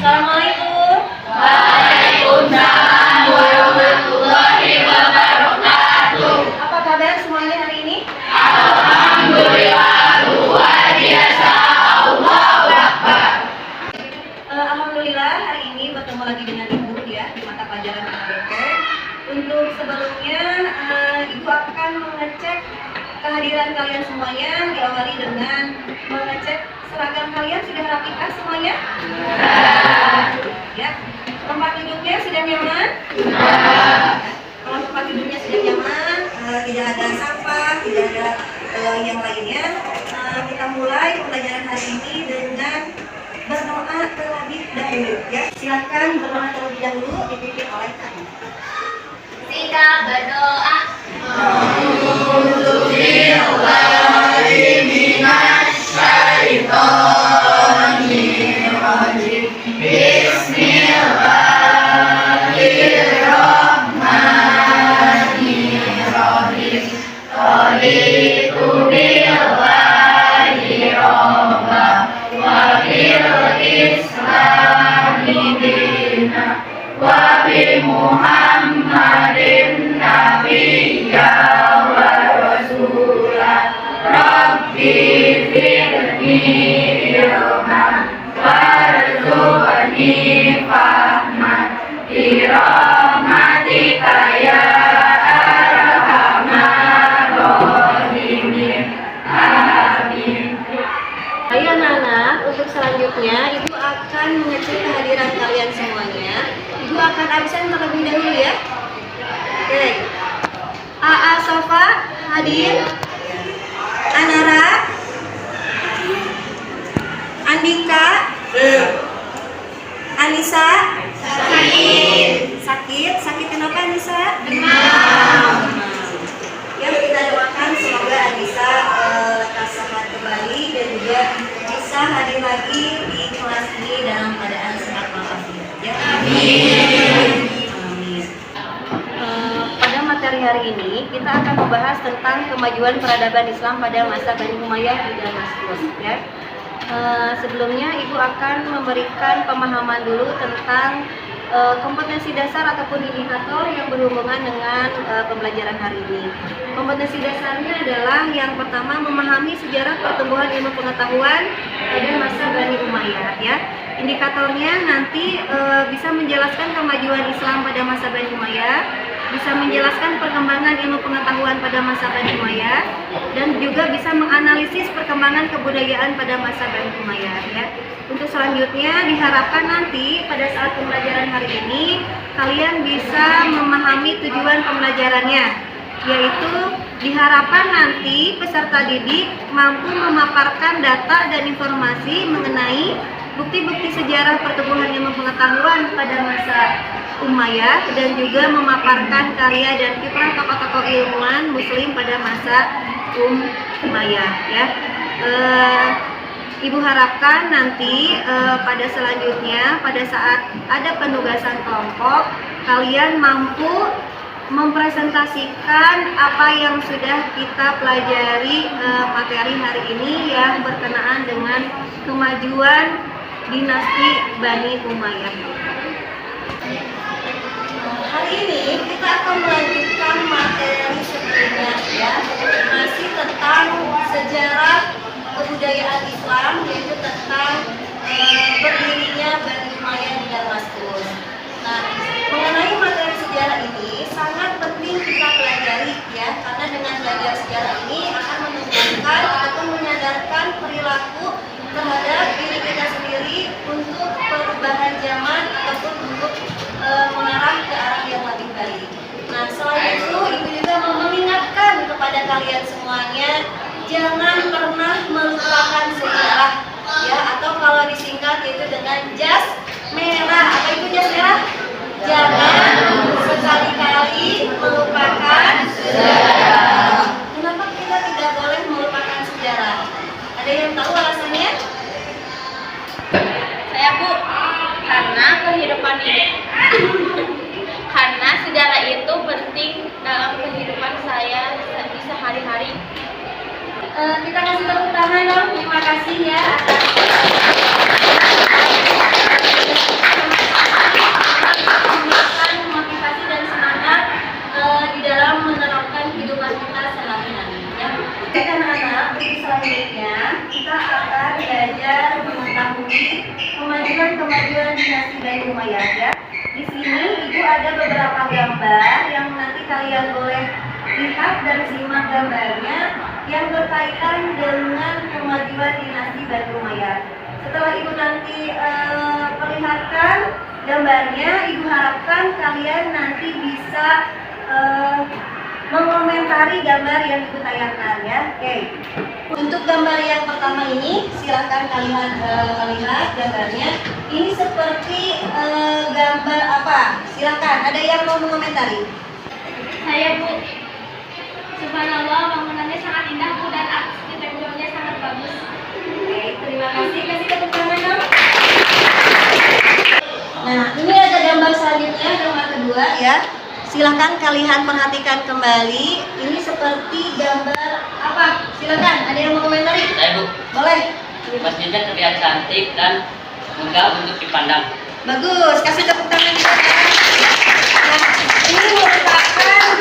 Assalamualaikum. Waalaikumsalam warahmatullahi wabarakatuh. Apa kabar semuanya hari ini? Alhamdulillah luar biasa. Allahu Akbar. Alhamdulillah hari ini bertemu lagi dengan Ibu ya di mata pelajaran ABP. Untuk sebelumnya Ibu akan mengecek kehadiran kalian semuanya, diawali dengan mengecek seragam kalian sudah rapikah semuanya? Ya. Tempat duduknya sudah nyaman? Kalau tempat duduknya sudah nyaman, tidak ada sampah, tidak ada yang lainnya, kita mulai pembelajaran hari ini dengan berdoa terlebih dahulu. Ya, silakan berdoa terlebih dahulu dipimpin oleh kami. Kita berdoa. Muhammadin nabiyya wa rasulah rabbi firni ilman warzuqni fahman birahmatika ya arhamar rahimin. Amin. Baik anak-anak, untuk selanjutnya Ibu akan mengecek kehadiran kalian semuanya. Ibu akan absen terlebih dahulu ya. Oke. AA Sofa hadir. Anara, Andika, Anissa, sakit kenapa Anissa? Demam. Ya, kita doakan semoga Anissa lekas sehat kembali dan juga bisa hadir lagi di kelas ini dalam keadaan sehat walafiat. Ya. Amin. Pada materi hari ini kita akan membahas tentang kemajuan peradaban Islam pada masa Bani Umayyah di Damaskus. Ya. Sebelumnya Ibu akan memberikan pemahaman dulu tentang kompetensi dasar ataupun indikator yang berhubungan dengan pembelajaran hari ini. Kompetensi dasarnya adalah yang pertama memahami sejarah pertumbuhan ilmu pengetahuan pada masa Bani Umayyah. Ya. Indikatornya nanti bisa menjelaskan kemajuan Islam pada masa Bani Umayyah, bisa menjelaskan perkembangan ilmu pengetahuan pada masa Bani Umayyah, dan juga bisa menganalisis perkembangan kebudayaan pada masa Bani Umayyah. Ya. Untuk selanjutnya diharapkan nanti pada saat pembelajaran hari ini kalian bisa memahami tujuan pembelajarannya, yaitu diharapkan nanti peserta didik mampu memaparkan data dan informasi mengenai bukti-bukti sejarah pertumbuhan ilmu pengetahuan pada masa Umayyah dan juga memaparkan karya dan kiprah tokoh-tokoh ilmuwan Muslim pada masa Umayyah. Ya. Ibu harapkan nanti pada selanjutnya pada saat ada penugasan kelompok kalian mampu mempresentasikan apa yang sudah kita pelajari materi hari ini yang berkenaan dengan kemajuan dinasti Bani Umayyah. Hari ini kita akan melanjutkan materi sebelumnya ya, masih tentang sejarah kebudayaan Islam, yaitu tentang berdirinya Bani Umayyah di Damaskus. Nah, mengenai materi sejarah ini sangat penting kita pelajari ya, karena dengan belajar sejarah ini akan menunjukkan ataupun menyadarkan perilaku terhadap diri kita sendiri untuk perubahan zaman ataupun untuk mengarah ke arah yang lebih baik. Nah, selain itu Ibu juga mau mengingatkan kepada kalian semuanya, jangan pernah melupakan sejarah ya, atau kalau disingkat itu dengan jas merah. Apa itu jas merah? Jangan sekali-kali melupakan sejarah. Kenapa kita tidak boleh melupakan sejarah? Ada yang tahu alasannya? Saya Bu, karena kehidupan ini karena sejarah itu penting dalam kehidupan saya di sehari-hari. Kita kasih tepuk tangan dong. Terima kasih ya. kemajuan dinasti Bani Umayyah ya. Di sini Ibu ada beberapa gambar yang nanti kalian boleh lihat dan simak gambarnya yang berkaitan dengan kemajuan dinasti Bani Umayyah. Setelah Ibu nanti perlihatkan gambarnya, Ibu harapkan kalian nanti bisa mengomentari gambar yang Ibu tayangkan ya. Oke. Untuk gambar yang pertama ini, silakan kalian lihat gambarnya. Ini seperti gambar apa? Silakan. Ada yang mau mengomentari? Saya Bu. Subhanallah, bangunannya sangat indah Bu dan arsitekturnya sangat bagus. Oke, terima kasih. Kasih tepuk tangan dong. Nah, ini ada gambar selanjutnya, gambar kedua ya. Silakan kalian perhatikan kembali. Ini seperti gambar apa? Silakan. Ada yang mau komentari? Saya Bu. Boleh. Masjidnya terlihat cantik dan megah untuk dipandang. Bagus. Kasih tepuk tangan juga. Nah, ini merupakan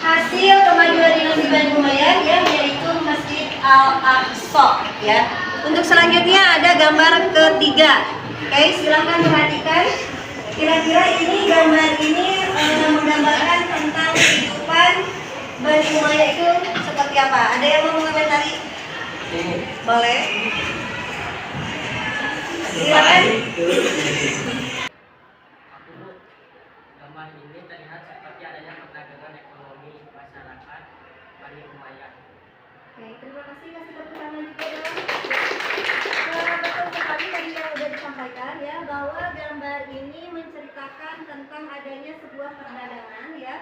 hasil kemajuan dinasti Bani Umayyah ya, yaitu Masjid Al-Aqsa ya. Untuk selanjutnya ada gambar ketiga. Oke, silakan perhatikan. Kira-kira ini gambar ini menggambarkan tentang kehidupan Bani Umayyah itu seperti apa? Ada yang mau mengomentari? Boleh. Silakan. Gambar ini terlihat seperti adanya perdagangan ekonomi masyarakat Bani Umayyah. Oke, terima kasih. Kasih tepuk tangan juga dong. Betul sekali tadi yang sudah disampaikan ya, bahwa gambar ini menceritakan tentang adanya sebuah perdagangan ya,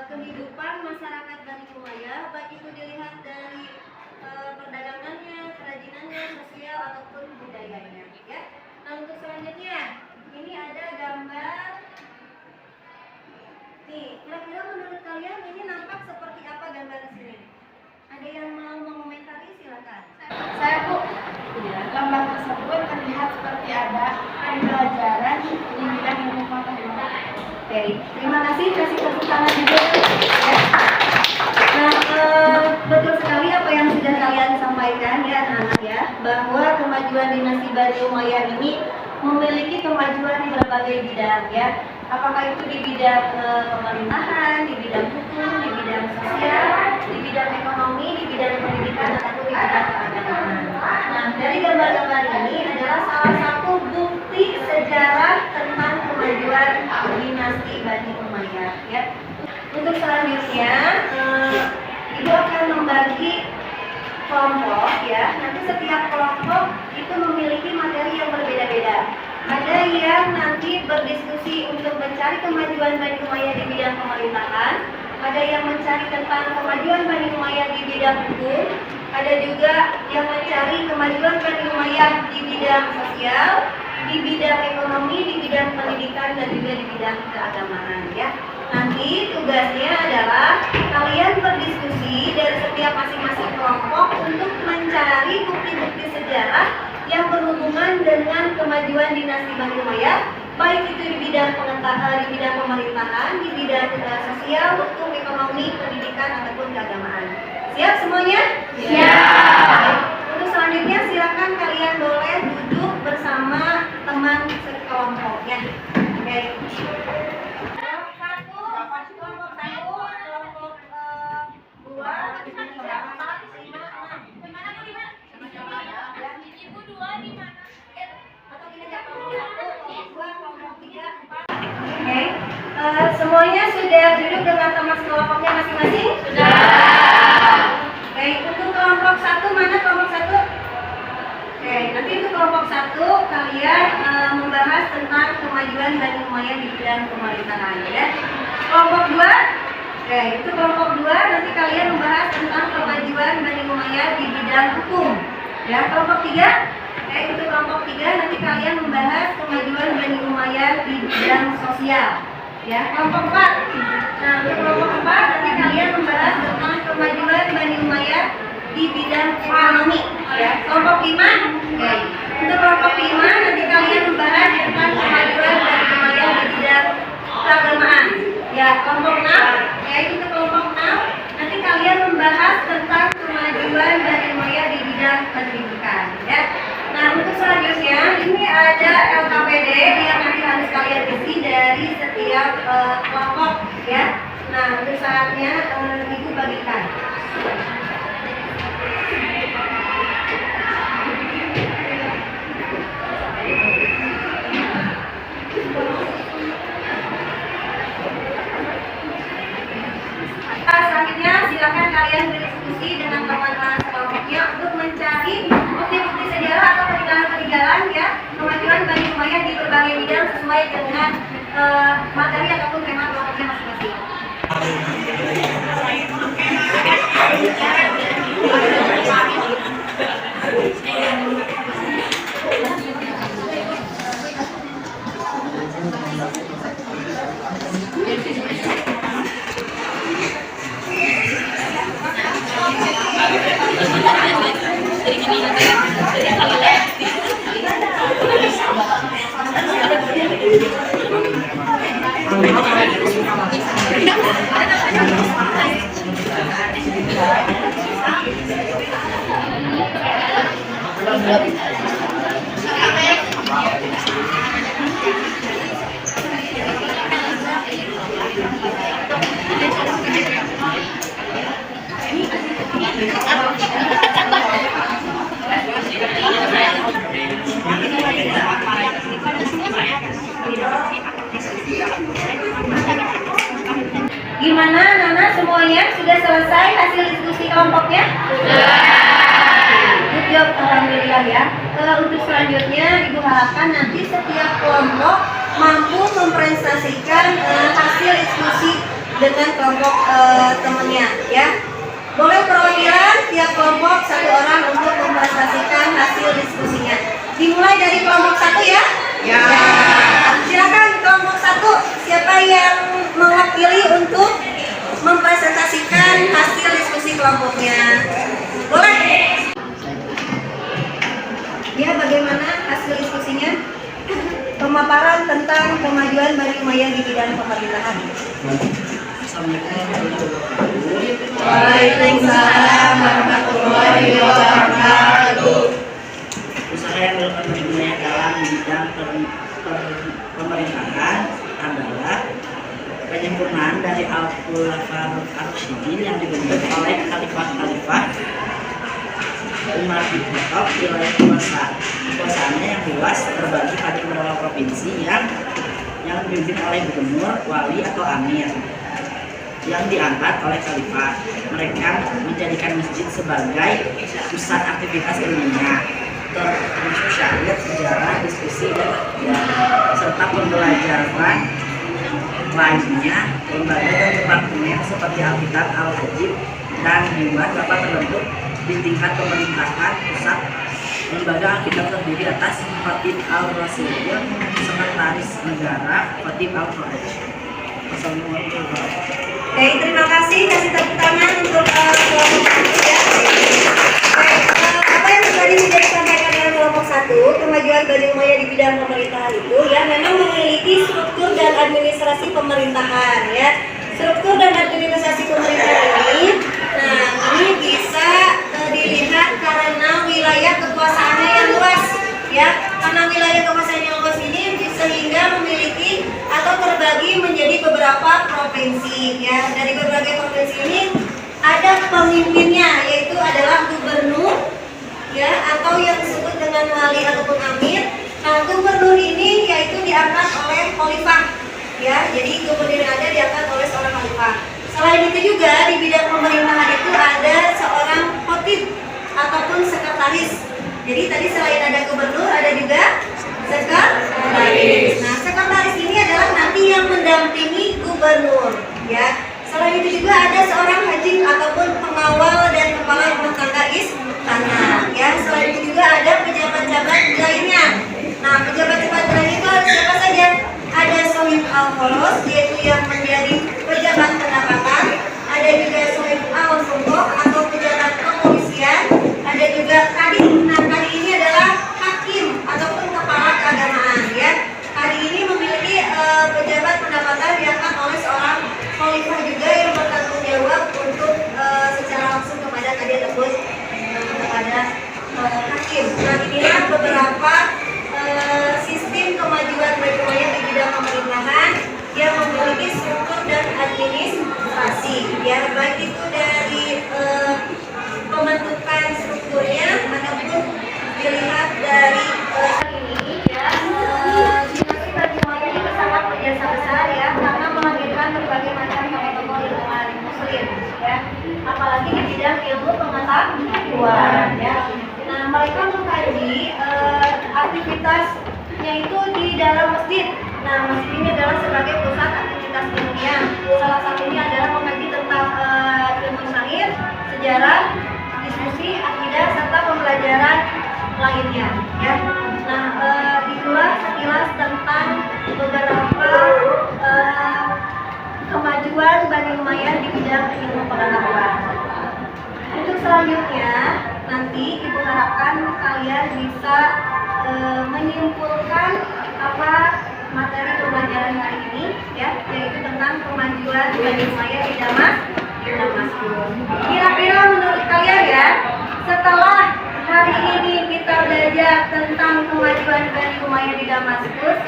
kehidupan masyarakat Bani Umayyah, baik itu dilihat dari perdagangannya, kerajinannya, sosial ataupun budayanya ya. Nah, untuk selanjutnya ini ada gambar. Nih, kira-kira menurut kalian ini nampak seperti apa gambar di sini? Ada yang mau mengomentari? Silakan. Saya Bu. Gambar tersebut terlihat seperti ada pembelajaran di bidang ilmu pengetahuan. Oke, terima kasih. Kasih tepuk tangan juga. Ya. Nah, betul sekali apa yang sudah kalian sampaikan ya anak-anak ya, bahwa kemajuan dinasti Bani Umayyah ini memiliki kemajuan di berbagai bidang ya. Apakah itu di bidang pemerintahan, di bidang hukum, di bidang sosial, di bidang ekonomi, di bidang pendidikan, ataupun di bidang keagamaan. Nah, dari gambar-gambar ini adalah salah satu bukti sejarah tentang kemajuan dinasti Bani Umayyah ya. Untuk selanjutnya, Ibu akan membagi kelompok ya. Nanti setiap kelompok itu memiliki materi yang berbeda-beda. Ada yang nanti berdiskusi untuk mencari kemajuan Bani Umayyah di bidang pemerintahan, ada yang mencari tentang kemajuan Bani Umayyah di bidang hukum, ada juga yang mencari kemajuan Bani Umayyah di bidang sosial, di bidang ekonomi, di bidang pendidikan, dan juga di bidang keagamaan ya. Nanti tugasnya adalah kalian berdiskusi dari setiap masing-masing kelompok untuk mencari bukti-bukti sejarah yang berhubungan dengan kemajuan dinasti Bani Umayyah, baik itu di bidang pengetahuan, di bidang pemerintahan, di bidang sosial, hukum, ekonomi, pendidikan, ataupun keagamaan. Siap semuanya? Siap. Untuk selanjutnya silakan kalian boleh duduk bersama teman sekelompoknya. Oke. Semuanya sudah duduk dengan teman kelompoknya masing-masing? Sudah. Oke, untuk kelompok satu, mana kelompok satu? Oke, nanti untuk kelompok satu kalian membahas tentang kemajuan Bani Umayyah di bidang pemerintahan ya. Kelompok dua, oke, itu kelompok dua nanti kalian membahas tentang kemajuan Bani Umayyah di bidang hukum. Ya, kelompok tiga, oke, untuk kelompok tiga nanti kalian membahas kemajuan Bani Umayyah di bidang sosial. Ya, kelompok 4. Nah, untuk kelompok 4 nanti kalian membahas tentang kemajuan Bani Umayyah di bidang ekonomi. Ya, kelompok 5. Oke. Untuk kelompok 5 nanti kalian membahas tentang kemajuan Bani Umayyah di bidang keagamaan. Ya, kelompok 6. Ya, untuk kelompok 6 nanti kalian membahas tentang kemajuan Bani Umayyah di bidang pendidikan. Ya. Nah, untuk selanjutnya di ini ada LKPD yang nanti harus kalian isi dari setiap kelompok ya. Nah, untuk saatnya Ibu bagikan. Selanjutnya silakan kalian berdiskusi dengan teman-teman kelompoknya untuk mencari bukti-bukti sejarah atau peninggalan-peninggalan ya kemajuan Bani Umayyah di berbagai bidang sesuai dengan materi ataupun tema kelompoknya masing-masing. Gimana Nana semuanya? Sudah selesai hasil diskusi kelompoknya? Sudah. Good job, alhamdulillah ya. Untuk selanjutnya Ibu harapkan nanti setiap kelompok mampu mempresentasikan hasil diskusi dengan kelompok temannya ya. Boleh perwakilan tiap kelompok satu orang untuk mempresentasikan hasil diskusinya. Dimulai dari kelompok satu ya? Ya. Silakan kelompok satu, siapa yang mewakili untuk mempresentasikan hasil diskusi kelompoknya? Boleh? Ya, bagaimana hasil diskusinya? Pemaparan tentang kemajuan Bani Umayyah di bidang pemerintahan. Waalaikumsalam warahmatullahi wabarakatuh. Usaha yang dilakukan Bani Umayyah dalam bidang pemerintahan adalah penyempurnaan dari Al-Khulafaur Ar-Rasyidin yang dibentuk oleh khalifah-khalifah Umar bin Khattab. Wilayah kekuasaannya yang luas terbagi pada beberapa provinsi yang dipimpin oleh gubernur, wali atau amir yang diangkat oleh khalifah. Mereka menjadikan masjid sebagai pusat aktivitas ilmiah, termasuk syair, sejarah, diskusi, dan serta pembelajaran lainnya. Lembaga dan departemen seperti Alkitab, Al-Hajib, dan Diwan dapat terbentuk di tingkat pemerintahan pusat. Lembaga Alkitab terdiri atas Khatib Al-Rasul, Sekretaris Negara, Khatib Al-Faraj. Assalamualaikum. Oke, terima kasih. Kasih tepuk tangan untuk kelompok satu ya. Apa yang tadi sudah disampaikan oleh kelompok satu, kemajuan Bani Umayyah di bidang pemerintahan itu ya memang memiliki struktur dan administrasi pemerintahan ya. Struktur dan administrasi pemerintahan ini, nah ini bisa dilihat karena wilayah kekuasaannya yang luas ya. Karena wilayah kekuasaan yang luas ini sehingga memiliki atau terbagi menjadi beberapa provinsi ya. Dari berbagai provinsi ini ada pemimpinnya, yaitu adalah gubernur ya, atau yang disebut dengan wali ataupun amir. Nah, gubernur ini yaitu diangkat oleh khalifah ya. Jadi gubernur yang ada diangkat oleh seorang khalifah. Selain itu juga di bidang pemerintahan itu ada seorang khatib ataupun sekretaris. Jadi tadi selain ada gubernur ada juga sekretaris. Nah, sekretaris ini adalah nanti yang mendampingi gubernur ya. Selain itu juga ada seorang haji ataupun pengawal dan kepala rumah tangga istana ya. Selain itu juga ada pejabat-pejabat lainnya. Nah, pejabat-pejabat lain itu siapa saja? Ada Sohib Al-Kholos, yaitu yang menjadi pejabat pendapatan. Ada juga Sohib Al-Sumkoh atau pejabat kepolisian. Ada juga Kadin. Nah, Kadin ini adalah hakim aktivitasnya itu di dalam masjid. Nah, masjid ini adalah sebagai pusat aktivitas ilmiah. Salah satunya adalah mengkaji tentang ilmu sains, sejarah, diskusi, akidah, serta pembelajaran lainnya. Ya. Nah, itulah sekilas tentang beberapa kemajuan Bani Umayyah di bidang ilmu pengetahuan. Untuk selanjutnya, nanti Ibu harapkan kalian bisa menyimpulkan apa materi pembelajaran hari ini, ya, yaitu tentang kemajuan Bani Umayyah di Damaskus. Kira-kira menurut kalian ya, setelah hari ini kita belajar tentang kemajuan Bani Umayyah di Damaskus,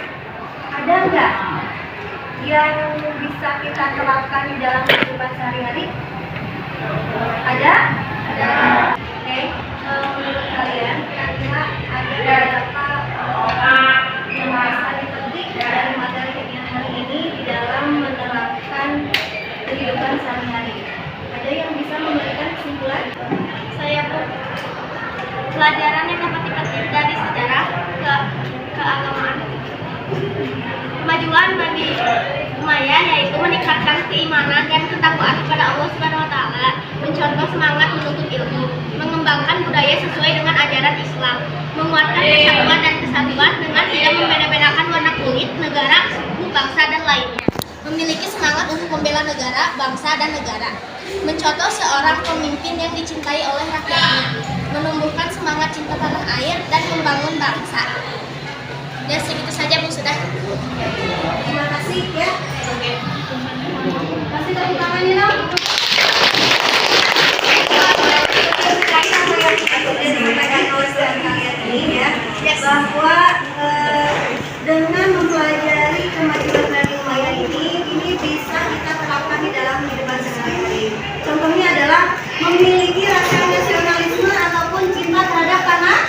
ada nggak yang bisa kita terapkan di dalam kehidupan sehari-hari? Ada? Ada. Oke. Menurut kalian kira-kira ada beberapa yang bisa dipetik dari materi yang hari ini di dalam menerapkan kehidupan sehari-hari? Ada yang bisa memberikan kesimpulan? Saya pelajaran yang dapat dipetik dari sejarah keagamaan. Kemajuan Bani Umayyah yaitu meningkatkan keimanan dan ketakwaan kepada Allah Subhanahu wa taala, mencontoh semangat menuntut ilmu, mengembangkan budaya sesuai dengan ajaran Islam, menguatkan persatuan dan kesatuan dengan tidak membeda-bedakan warna kulit, negara, suku, bangsa dan lainnya. Memiliki semangat untuk membela negara, bangsa dan negara. Mencontoh seorang pemimpin yang dicintai oleh rakyatnya, menumbuhkan semangat cinta tanah air dan membangun bangsa. Ya, segitu saja Bu, sudah. Terima kasih ya. Kasih tepuk tangannya dong. Bahwa dengan mempelajari kemajuan Bani Umayyah ini bisa kita terapkan di dalam kehidupan sehari-hari. Contohnya adalah memiliki rasa nasionalisme ataupun cinta terhadap tanah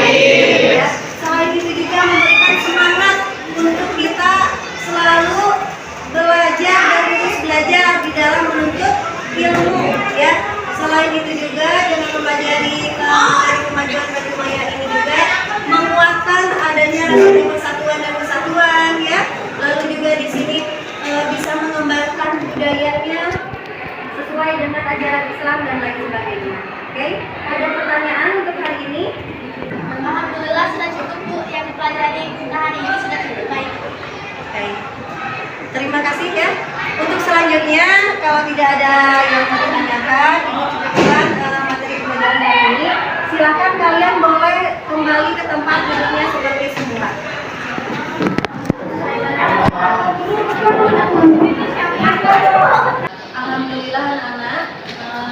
air. Ya. Selain itu juga memberikan semangat untuk kita selalu belajar dan terus belajar di dalam menuntut ilmu. Ya. Selain itu juga dengan mempelajari kemajuan Bani Umayyah ini juga menguatkan adanya rasa persatuan dan kesatuan, ya. Lalu juga di sini bisa mengembangkan budayanya sesuai dengan ajaran Islam dan lain sebagainya. Oke, ada pertanyaan untuk hari ini? Alhamdulillah sudah cukup Bu, yang dipelajari hari ini sudah cukup baik. Oke. Terima kasih ya. Untuk selanjutnya, kalau tidak ada yang mau ditanyakan, Ibu cukupkan materi pembelajaran hari ini. Silakan kalian boleh kembali ke tempat duduknya seperti semula. Alhamdulillah anak-anak,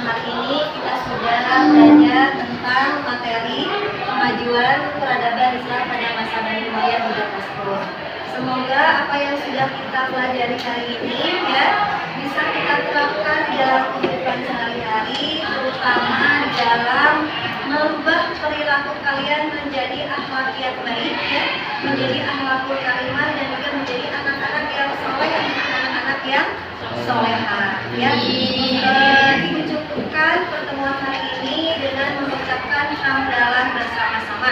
hari ini kita sudah belajar tentang materi kemajuan peradaban Islam pada masa Bani Umayyah di Damaskus. Semoga apa yang sudah kita pelajari hari ini ya bisa kita terapkan di dalam kehidupan sehari-hari, terutama di dalam merubah perilaku kalian menjadi akhlak yang baik ya, menjadi akhlakul karimah dan juga menjadi anak-anak yang soleh, anak-anak yang soleha ya. Ibu cukupkan pertemuan hari ini dengan mengucapkan hamdalah bersama-sama.